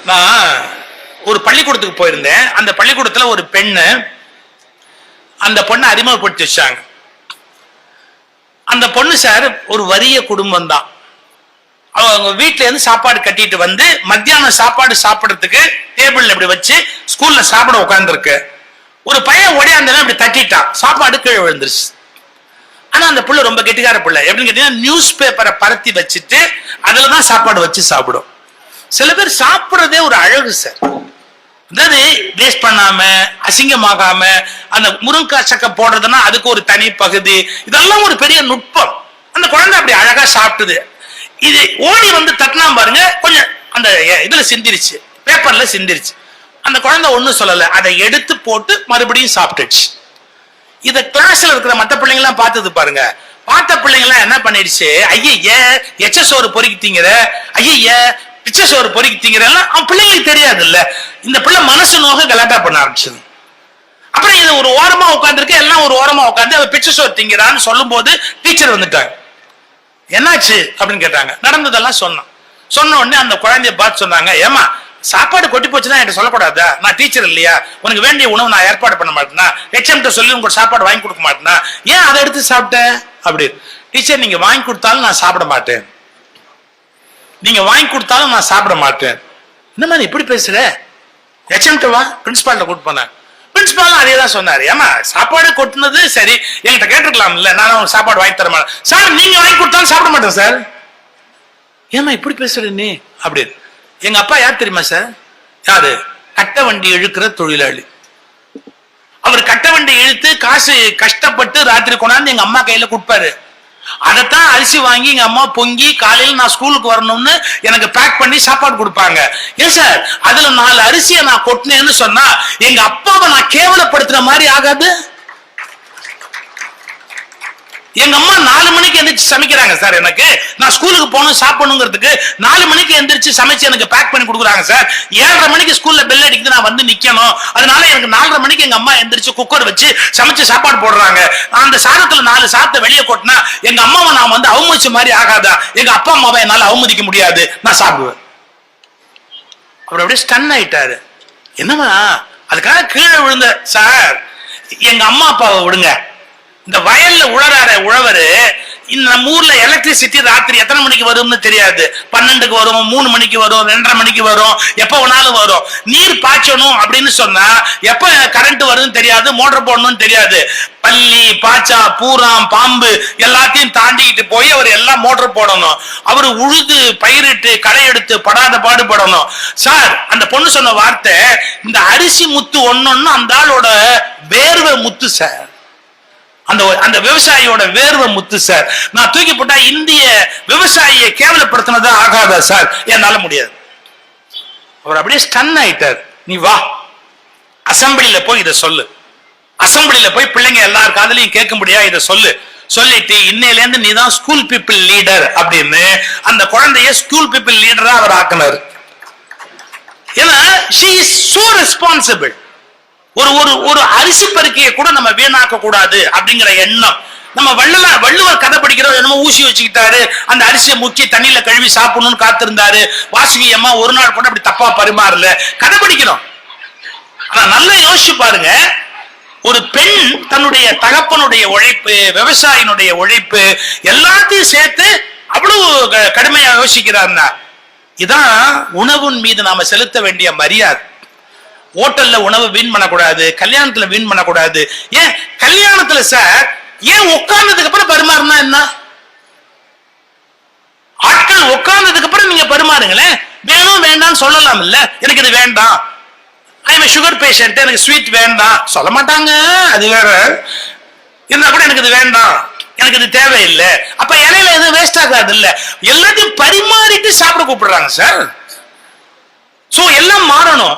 நான் ஒரு பள்ளிக்கூடத்துக்கு போயிருந்தேன். அந்த பள்ளிக்கூடத்துல ஒரு பெண்ணு, அந்த பொண்ணை அறிமுகப்படுத்தி வச்சாங்க. அந்த பொண்ணு சார் ஒரு வறிய குடும்பம் தான். அவங்க வீட்டுல இருந்து சாப்பாடு கட்டிட்டு வந்து மத்தியானம் சாப்பாடு சாப்பிடறதுக்கு டேபிள்ல இப்படி வச்சு ஸ்கூல்ல சாப்பிட உட்கார்ந்துருக்கு. ஒரு பையன் ஓடியாந்தவன் இப்படி தட்டிட்டான், சாப்பாடு கீழே விழுந்துருச்சு. ஆனா அந்த புள்ள ரொம்ப கெட்டிக்கார பிள்ளை. எப்படின்னு கேட்டீங்கன்னா, நியூஸ் பேப்பரை பரத்தி வச்சுட்டு அதுலதான் சாப்பாடு வச்சு சாப்பிடும். சில பேர் சாப்பிடுறதே ஒரு அழகு சார். அதாவது வேஸ்ட் பண்ணாம, அசிங்கமாகாம, அந்த முருங்காய் சக்கை போடுறதுன்னா அதுக்கு ஒரு தனி பகுதி, இதெல்லாம் ஒரு பெரிய நுட்பம். அந்த குழந்தை அப்படி அழகா சாப்பிட்டுது. இது ஓடி வந்து தட்டினா பாருங்க, கொஞ்சம் அந்த இதுல சிந்திருச்சு, பேப்பர்ல சிந்திருச்சு. அந்த குழந்தை ஒண்ணும் சொல்லல, அதை எடுத்து போட்டு மறுபடியும் சாப்பிட்டுச்சு. இத கிளாஸ்ல இருக்கிற மத்த பிள்ளைங்க எல்லாம் பார்த்தது பாருங்க. பார்த்த பிள்ளைங்க எல்லாம் என்ன பண்ணிடுச்சு, ஐய எச்ச சோறு பொறுக்கிட்டீங்கிற, ஐய பிச்சை சோறு பொறுக்கிட்டீங்கிற எல்லாம் அவன் பிள்ளைங்களுக்கு தெரியாது இல்ல. இந்த பிள்ளை மனசு நோக கலாட்டா பண்ண ஆரம்பிச்சது. அப்புறம் இது ஒரு ஓரமா உட்காந்துருக்கு, எல்லாம் ஒரு ஓரமா உட்காந்து அவ பிச்சை சோறு திங்கிறான்னு சொல்லும் போது டீச்சர் வந்துட்டாங்க. என்னாச்சு அப்படின்னு கேட்டாங்க. நடந்ததெல்லாம் சொன்னான். சொன்ன உடனே அந்த குழந்தைய பார்த்து சொன்னாங்க, ஏமா சாப்பாடு கொட்டி போச்சுன்னா என்கிட்ட சொல்லக்கூடாதா? நான் டீச்சர் இல்லையா? உனக்கு வேண்டிய உணவு நான் ஏற்பாடு பண்ண மாட்டேனா? ஹெச்எம்கிட்ட சொல்லி உங்களுக்கு சாப்பாடு வாங்கி கொடுக்க மாட்டேனா? ஏன் அதை எடுத்து சாப்பிட்டேன் அப்படி? டீச்சர், நீங்க வாங்கி கொடுத்தாலும் நான் சாப்பிட மாட்டேன், நீங்க வாங்கி கொடுத்தாலும் நான் சாப்பிட மாட்டேன். இந்த மாதிரி இப்படி பேசுற? ஹெச்எம்கிட்ட வா, பிரின்சிபால்ட்ட கூட்டு போனேன். பிரின்சிபாலும் அதே தான் சொன்னாரு. ஏமா சாப்பாடு கொட்டினது சரி, என்கிட்ட கேட்டுருக்கலாம் இல்ல, நான் உங்களுக்கு சாப்பாடு வாங்கி தர மாட்டேன். சார் நீங்க வாங்கி கொடுத்தாலும் சாப்பிட மாட்டேன் சார். ஏமா இப்படி பேசுற நீ அப்படி? எங்க அப்பா யார் தெரியுமா சார்? யாரு? கட்ட வண்டி இழுக்கிற தொழிலாளி. அவர் கட்ட வண்டி இழுத்து காசு கஷ்டப்பட்டு ராத்திரி கொண்டாந்து எங்க அம்மா கையில கொடுப்பாரு. அதைத்தான் அரிசி வாங்கி எங்க அம்மா பொங்கி காலையில் நான் ஸ்கூலுக்கு வரணும்னு எனக்கு பேக் பண்ணி சாப்பாடு கொடுப்பாங்க. ஏன் சார், அதுல 4 அரிசியை நான் கொட்டினேன்னு சொன்னா எங்க அப்பாவை நான் கேவலப்படுத்துற மாதிரி ஆகாது? எங்க அம்மா 4 மணிக்கு எந்திரிச்சு சமைக்கிறாங்க சார். எனக்கு நான் ஸ்கூலுக்கு போகணும் சாப்பிடணுங்கிறதுக்கு 4 மணிக்கு எந்திரிச்சு சமைச்சு எனக்கு பேக் பண்ணி கொடுக்குறாங்க சார். 7:30 மணிக்கு ஸ்கூல்ல பெல் அடிக்குது, நான் வந்து நிக்கணும். அதனால எனக்கு 4:30 மணிக்கு எங்க அம்மா எந்திரிச்சு குக்கர் வச்சு சமைச்சு சாப்பாடு போடுறாங்க. அந்த சாதத்துல 4 சாதத்தை வெளியே கொட்டினா எங்க அம்மாவை நான் வந்து அவமதிச்ச மாதிரி ஆகாதா? எங்க அப்பா அம்மாவை என்னால அவமதிக்க முடியாது, நான் சாப்பிடுவேன். அவர் அப்படியே ஸ்டன் ஆயிட்டாரு. என்னமா அதுக்காக கீழே விழுந்த சார்? எங்க அம்மா அப்பாவை விடுங்க, இந்த வயல்ல உழறார உழவரு, நம்ம ஊர்ல எலக்ட்ரிசிட்டி ராத்திரி எத்தனை மணிக்கு வரும்னு தெரியாது. 12க்கு வரும், 3 மணிக்கு வரும், 2:30 மணிக்கு வரும், எப்ப வேணாலும் வரும். நீர் பாய்ச்சணும் அப்படின்னு சொன்னா எப்ப கரண்ட் வருதுன்னு தெரியாது, மோட்டர் போடணும்னு தெரியாது. பள்ளி பாச்சா பூராம் பாம்பு எல்லாத்தையும் தாண்டிக்கிட்டு போய் அவர் எல்லாம் மோட்டர் போடணும். அவரு உழுது பயிரிட்டு களை எடுத்து படாத பாடுபடணும். சார் அந்த பொண்ணு சொன்ன வார்த்தை, இந்த அரிசி முத்து ஒன்னொன்னு அந்த ஆளோட வேர்வை முத்து சார், அந்த விவசாயியோட வேர்வை முத்து சார். நான் தூக்கி போட்டா இந்திய விவசாயியை கேவலப்படுத்தினதா ஆகாதா சார்? என்னால முடியாது. அவர் அப்படியே ஸ்டன் ஆயிட்டார். நீ வா, அசம்பிளில போய் இதை சொல்லு, அசம்பிளில போய் பிள்ளைங்க எல்லார் காதலையும் கேட்கும்படியா இதை சொல்லு. சொல்லிட்டு இன்னையில இருந்து நீ தான் ஸ்கூல் பீப்புள் லீடர் அப்படின்னு அந்த குழந்தைய ஸ்கூல் பீப்புள் லீடரா அவர் ஆக்கினார். ஏன்னா she is so responsible. ஒரு அரிசி பருக்கையை கூட நம்ம வீணாக்க கூடாது அப்படிங்கிற எண்ணம். நம்ம வள்ளுவர் கதை படிக்கிறோம், என்னமோ ஊசி வச்சுக்கிட்டாரு, அந்த அரிசியை முக்கி தண்ணியில கழுவி சாப்பிடணும்னு காத்திருந்தாரு. வாசுகி அம்மா ஒரு நாள் கூட அப்படி தப்பா பரிமாறல. கதை படிக்கிறோம். ஆனா நல்லா யோசிச்சு பாருங்க, ஒரு பெண் தன்னுடைய தகப்பனுடைய உழைப்பு, விவசாயினுடைய உழைப்பு எல்லாத்தையும் சேர்த்து அவ்வளவு கடுமையா யோசிக்கிறார்னா, இதான் உணவின் மீது நாம செலுத்த வேண்டிய மரியாதை. ஹோட்டல்ல உணவு வீண் பண்ணக்கூடாது, கல்யாணத்துல வீண் பண்ணக்கூடாது. ஏன் கல்யாணத்துல சார், ஏன் உட்கார்ந்ததுக்கு அப்புறம் பரிமாறினா என்ன? ஆட்கள் உட்கார்ந்ததுக்கு அப்புறம் நீங்க பரிமாறுங்களேன். வேணும் வேண்டாம் சொல்லலாம் இல்ல. எனக்கு இது வேண்டாம், ஐ எம் சுகர் பேஷண்ட், எனக்கு ஸ்வீட் வேண்டாம் சொல்ல மாட்டாங்க, அது வேற. இருந்தா கூட எனக்கு இது வேண்டாம், எனக்கு இது தேவையில்லை. அப்ப இலையில எதுவும் வேஸ்ட் ஆகாது இல்ல. எல்லாத்தையும் பரிமாறிட்டு சாப்பிட கூப்பிடுறாங்க சார். சோ எல்லாம் மாறணும்.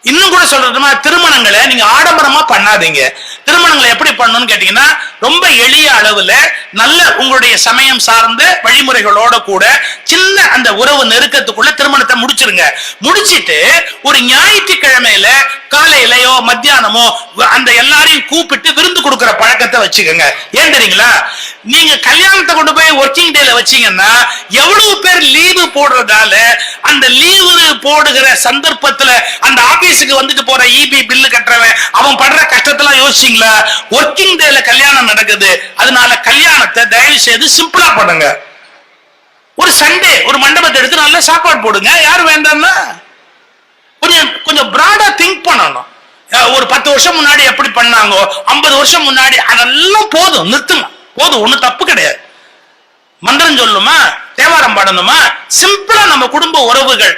இன்னும் கூட சொல்றதுமா, திருமணங்களை நீங்க ஆடம்பரமா பண்ணாதீங்க. திருமணங்களை எப்படி பண்ணணும்னு கேட்டீங்கன்னா, ரொம்ப எளிய அளவுல நல்ல உங்களுடைய சமயம் சார்ந்த வழிமுறைகளோட கூட சின்ன அந்த உறவு நெருக்கத்துக்குள்ள திருமணத்தை முடிச்சிருங்க. முடிச்சிட்டு ஒரு ஞாயிற்றுக்கிழமையில காலையிலயோ மத்தியானமோ அந்த எல்லாரையும் கூப்பிட்டு விருந்து கொடுக்கிற பழக்கத்தை வச்சுக்கோங்க. ஏன் தெரியுங்களா, நீங்க கல்யாணத்தை கொண்டு போய் ஒர்க்கிங் டேல வச்சீங்கன்னா எவ்வளவு பேர் லீவு போடுறதால அந்த லீவு போடுகிற சந்தர்ப்பத்துல அந்த ஆபீஸுக்கு வந்துட்டு போற இபி பில்லு கட்டுறவன் அவன் படுற கஷ்டத்தெல்லாம் யோசிச்சீங்களா? ஒர்க்கிங் டேல கல்யாணம் நடக்குது. அதனால கல்யாணத்தை தயவு செய்து சிம்பிளா பண்ணுங்க. ஒரு சண்டே ஒரு மண்டபத்தை எடுத்து நல்ல சாப்பாடு போடுங்க. யாரு வேண்டாம்னா கொஞ்சம் பிராடா திங்க் பண்ணணும். ஒரு 10 வருஷம் முன்னாடி எப்படி பண்ணாங்க, 50 வருஷம் முன்னாடி, அதெல்லாம் போதும், நிறுத்துங்க. போதும், ஒண்ணும் தப்பு கிடையாது. மந்திரம் சொல்லுமா, தேவாரம் பாடணுமா, சிம்பிளா நம்ம குடும்ப உறவுகள்,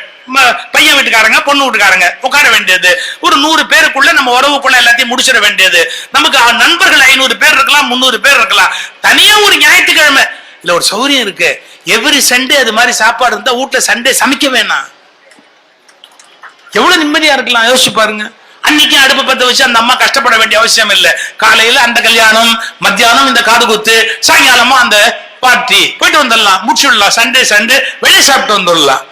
பையன் வீட்டுக்காரங்க பொண்ணு வீட்டுக்காரங்க உட்கார வேண்டியது, ஒரு 100 பேருக்குள்ள நம்ம உறவுக்குள்ள எல்லாத்தையும் முடிச்சிட வேண்டியது. நமக்கு நண்பர்கள் 500 பேர் இருக்கலாம், 300 பேர் இருக்கலாம். தனியா ஒரு ஞாயிற்றுக்கிழமை இல்ல ஒரு சௌரியம் இருக்கு, எவ்ரி சண்டே அது மாதிரி சாப்பாடு இருந்தா வீட்டுல சண்டே சமைக்க வேணாம். எவ்வளவு நிம்மதியா இருக்கலாம் யோசிச்சு பாருங்க. அன்னைக்கு அடுப்பு பத்த வச்சு அந்த அம்மா கஷ்டப்பட வேண்டிய அவசியம் இல்லை. காலையில அந்த கல்யாணம், மத்தியானம் இந்த காது குத்து, சாயங்காலமா அந்த பார்ட்டி போயிட்டு வந்துடலாம், முடிச்சுடலாம். சண்டே சண்டே வெளியே சாப்பிட்டு வந்துடலாம்.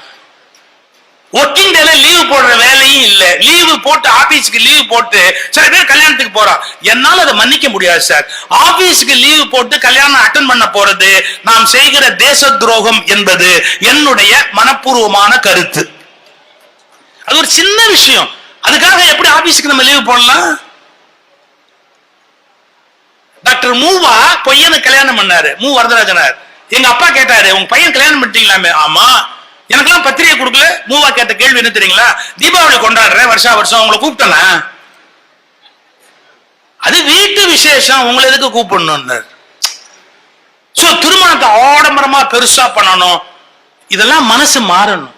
ஒர்க்கிங் டேல லீவு போடுற வேலையும் இல்ல. லீவு போட்டு ஆபீஸ்க்கு லீவு போட்டு சில பேர் கல்யாணத்துக்கு போறான். என்னால அதை மன்னிக்க முடியாது சார். ஆபீஸ்க்கு லீவு போட்டு கல்யாணம் அட்டன் பண்ண போறது நாம் செய்கிற தேச துரோகம் என்பது என்னுடைய மனப்பூர்வமான கருத்து. அது ஒரு சின்ன விஷயம். அதுக்காக எப்படி ஆபீஸ்க்கு நம்ம லீவு போடலாம்? டாக்டர் மூவா பையனுக்கு கல்யாணம் பண்ணாரு, மூ வரதராஜனார். எங்க அப்பா கேட்டாரு, உங்க பையன் கல்யாணம் பண்ணிட்டீங்களாமே? ஆமா. எனக்கெல்லாம் பத்திரிகை கொடுக்கல. மூவா கேட்ட கேள்வி என்ன தெரியுங்களா, தீபாவளி கொண்டாடுறேன் வருஷா வருஷம், உங்களை கூப்பிட்டனா? அது வீட்டு விசேஷம், உங்களை எதுக்கு கூப்பிடணும்? திருமணத்தை ஆடம்பரமா பெருசா பண்ணணும். இதெல்லாம் மனசு மாறணும்.